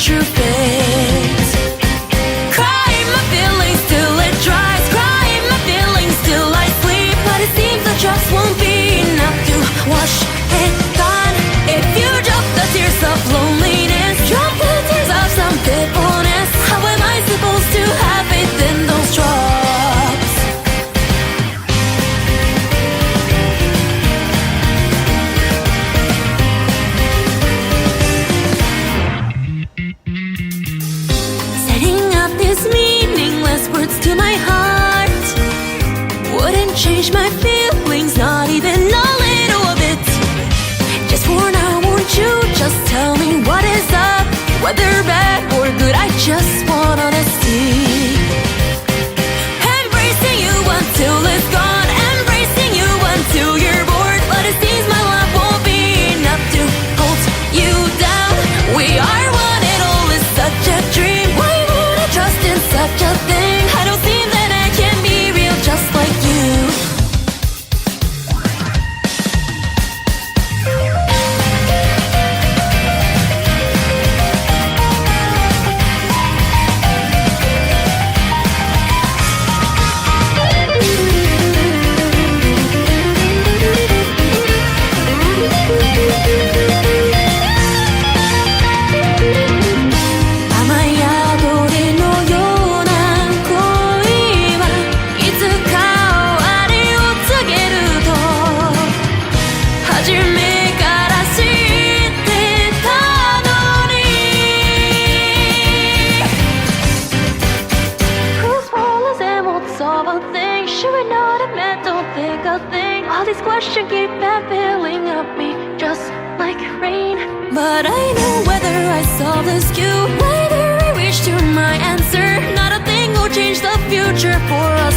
true fate. Crying my feelings till it dries, crying my feelings till I sleep. But it seems the drops won't be enough to wash it gone. If you drop the tears of loneliness, drop the tears of some faithfulness, how am I supposed to have faith in those drops? Setting up these meaningless words to my heart wouldn't change my feelings, not even a little bit. Just for now, won't you just tell me what is up? Whether bad or good, I just want honesty. Embracing you until it's gone, embracing you until you're bored. But it seems my love won't be enough to hold you down. We are one, it all is such a dream. Why would I trust in such a thing? I don't seem that I can be real just like you. All these questions keep filling up me just like rain. But I know whether I solve this cue, whether I reach to my answer, not a thing will change the future for us